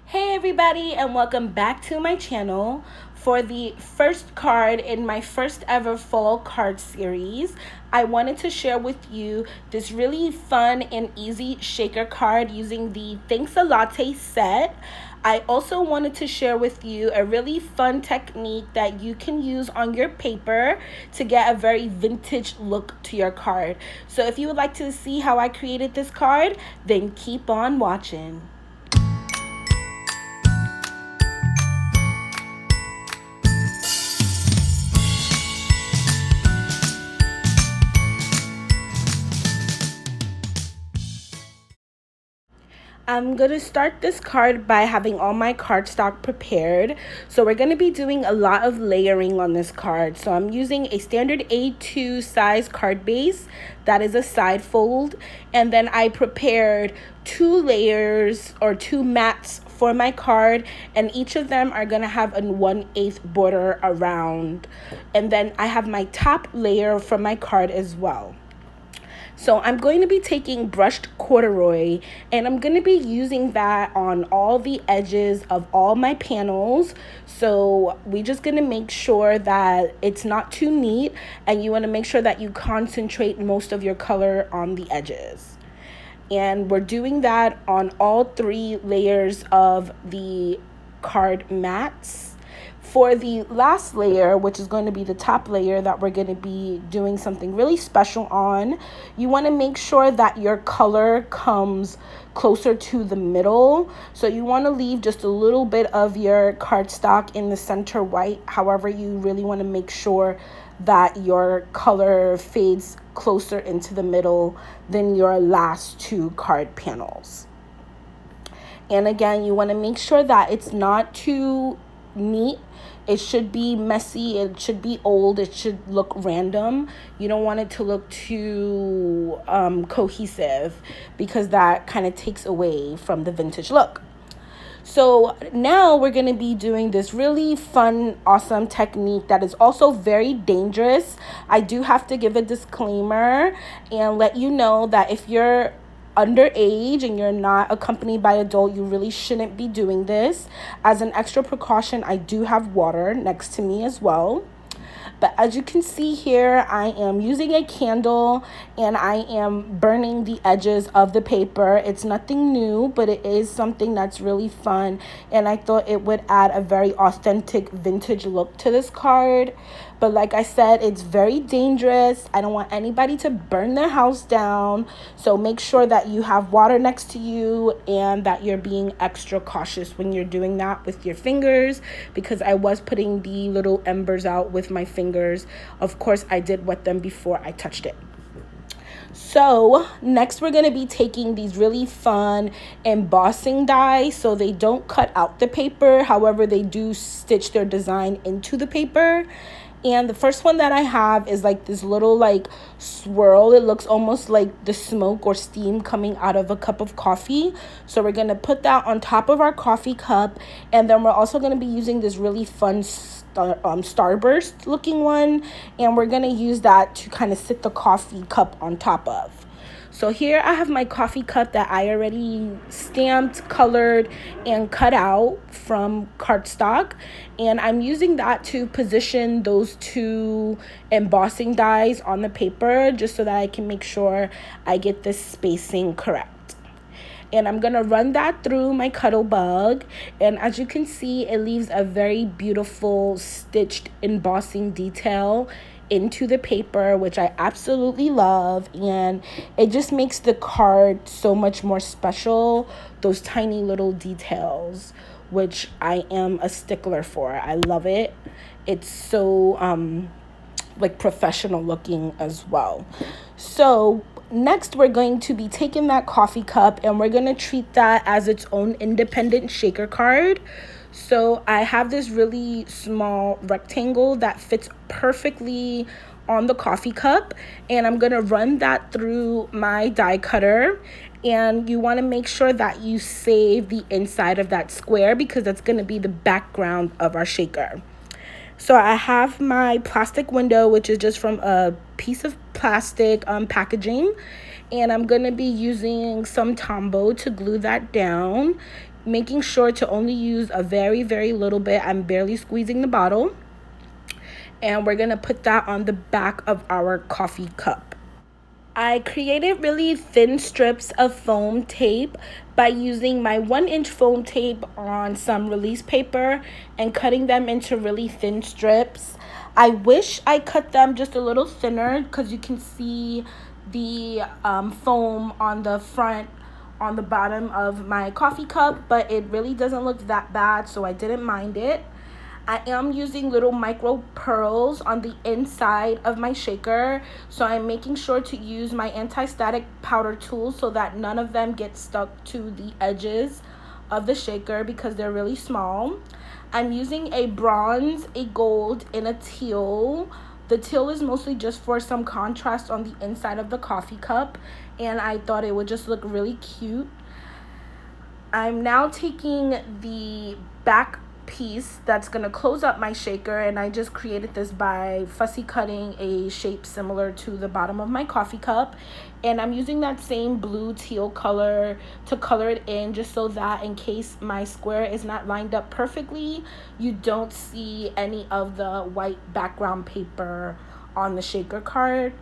Hey everybody, and welcome back to my channel. For the first card in my first ever fall card series, I wanted to share with you this really fun and easy shaker card using the Thanks a Latte set. I also wanted to share with you a really fun technique that you can use on your paper to get a very vintage look to your card. So if you would like to see how I created this card, then keep on watching. I'm going to start this card by having all my cardstock prepared. So we're going to be doing a lot of layering on this card. So I'm using a standard A2 size card base that is a side fold. And then I prepared 2 layers or 2 mats for my card, and each of them are going to have a 1/8 border around. And then I have my top layer for my card as well. So I'm going to be taking brushed corduroy, and I'm going to be using that on all the edges of all my panels. So we're just going to make sure that it's not too neat, and you want to make sure that you concentrate most of your color on the edges. And we're doing that on all 3 layers of the card mats. For the last layer, which is going to be the top layer that we're going to be doing something really special on, you want to make sure that your color comes closer to the middle. So you want to leave just a little bit of your cardstock in the center white. However, you really want to make sure that your color fades closer into the middle than your last 2 card panels. And again, you want to make sure that it's not too neat. It should be messy, it should be old, it should look random. You don't want it to look too cohesive, because that kind of takes away from the vintage look. So now we're going to be doing this really fun, awesome technique that is also very dangerous. I do have to give a disclaimer and let you know that if you're underage and you're not accompanied by adult, you really shouldn't be doing this. As an extra precaution, I do have water next to me as well. But as you can see here, I am using a candle and I am burning the edges of the paper. It's nothing new, but it is something that's really fun, and I thought it would add a very authentic vintage look to this card. But like I said, it's very dangerous. I don't want anybody to burn their house down. So make sure that you have water next to you and that you're being extra cautious when you're doing that with your fingers, because I was putting the little embers out with my fingers. Of course, I did wet them before I touched it. So next we're going to be taking these really fun embossing dies. So they don't cut out the paper. However, they do stitch their design into the paper. And the first one that I have is like this little like swirl. It looks almost like the smoke or steam coming out of a cup of coffee. So we're going to put that on top of our coffee cup. And then we're also going to be using this really fun starburst looking one. And we're going to use that to kind of sit the coffee cup on top of. So here I have my coffee cup that I already stamped, colored, and cut out from cardstock. And I'm using that to position those 2 embossing dies on the paper, just so that I can make sure I get this spacing correct. And I'm going to run that through my Cuddle Bug. And as you can see, it leaves a very beautiful stitched embossing detail into the paper, which I absolutely love, and it just makes the card so much more special. Those tiny little details, which I am a stickler for. I love it. It's so like professional looking as well. So next we're going to be taking that coffee cup and we're going to treat that as its own independent shaker card. So I have this really small rectangle that fits perfectly on the coffee cup, and I'm going to run that through my die cutter. And you want to make sure that you save the inside of that square, because that's going to be the background of our shaker. So I have my plastic window, which is just from a piece of plastic packaging, and I'm going to be using some Tombow to glue that down. making sure to only use a very little bit. I'm barely squeezing the bottle. And we're gonna put that on the back of our coffee cup. I created really thin strips of foam tape by using my 1-inch foam tape on some release paper and cutting them into really thin strips. I wish I cut them just a little thinner because you can see the foam on the front, on the bottom of my coffee cup, but it really doesn't look that bad, so I didn't mind it. I am using little micro pearls on the inside of my shaker, so I'm making sure to use my anti-static powder tool so that none of them get stuck to the edges of the shaker because they're really small. I'm using a bronze, a gold, and a teal. The teal is mostly just for some contrast on the inside of the coffee cup, and I thought it would just look really cute. I'm now taking the back piece that's going to close up my shaker, and I just created this by fussy cutting a shape similar to the bottom of my coffee cup, and I'm using that same blue teal color to color it in just so that in case my square is not lined up perfectly, you don't see any of the white background paper on the shaker card.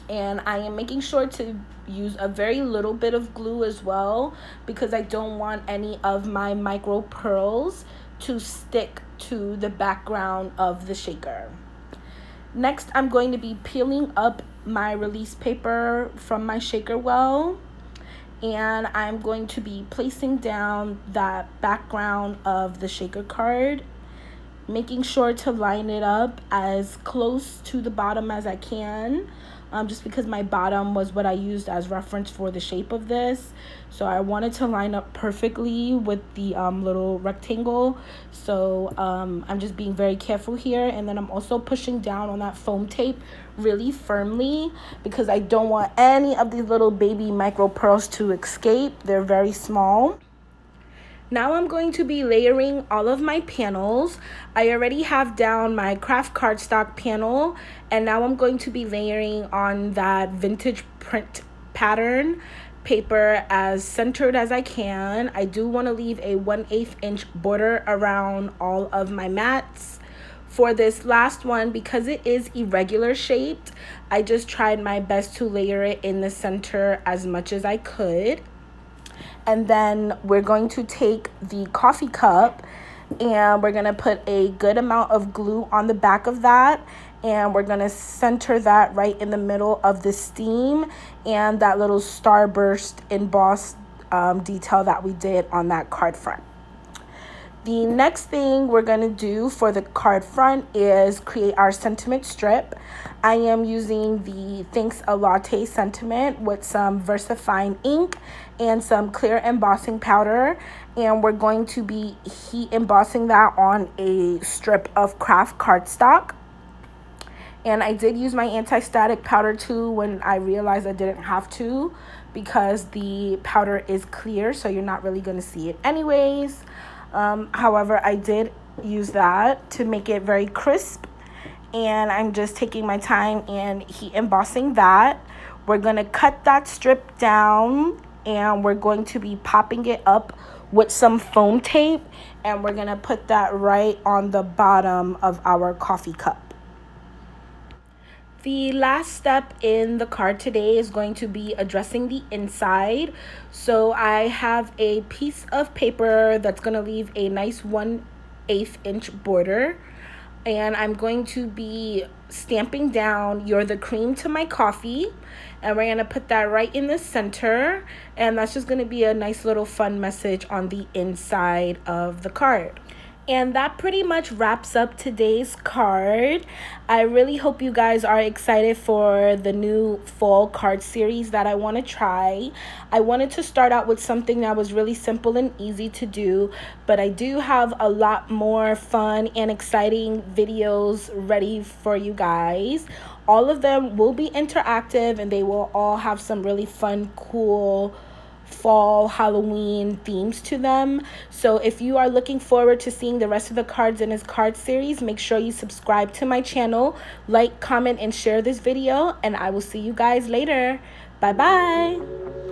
And I am making sure to use a very little bit of glue as well because I don't want any of my micro pearls to stick to the background of the shaker. Next, I'm going to be peeling up my release paper from my shaker well, and I'm going to be placing down that background of the shaker card, making sure to line it up as close to the bottom as I can. Just because my bottom was what I used as reference for the shape of this. So I wanted to line up perfectly with the little rectangle. So I'm just being very careful here. And then I'm also pushing down on that foam tape really firmly because I don't want any of these little baby micro pearls to escape. They're very small. Now I'm going to be layering all of my panels. I already have down my craft cardstock panel, and now I'm going to be layering on that vintage print pattern paper as centered as I can. I do want to leave a 1/8 inch border around all of my mats. For this last one, because it is irregular shaped, I just tried my best to layer it in the center as much as I could. And then we're going to take the coffee cup and we're going to put a good amount of glue on the back of that. And we're going to center that right in the middle of the steam and that little starburst embossed detail that we did on that card front. The next thing we're going to do for the card front is create our sentiment strip. I am using the Thanks a Latte sentiment with some VersaFine ink and some clear embossing powder. And we're going to be heat embossing that on a strip of craft cardstock. And I did use my anti-static powder too when I realized I didn't have to because the powder is clear, so you're not really going to see it anyways. However, I did use that to make it very crisp, and I'm just taking my time and heat embossing that. We're going to cut that strip down and we're going to be popping it up with some foam tape, and we're going to put that right on the bottom of our coffee cup. The last step in the card today is going to be addressing the inside. So I have a piece of paper that's going to leave a nice 1/8 inch border. And I'm going to be stamping down "You're the cream to my coffee." And we're going to put that right in the center. And that's just going to be a nice little fun message on the inside of the card. And that pretty much wraps up today's card. I really hope you guys are excited for the new fall card series that I want to try. I wanted to start out with something that was really simple and easy to do, but I do have a lot more fun and exciting videos ready for you guys. All of them will be interactive and they will all have some really fun, cool fall Halloween themes to them. So if you are looking forward to seeing the rest of the cards in this card series, make sure you subscribe to my channel, like, comment, and share this video, and I will see you guys later. Bye bye.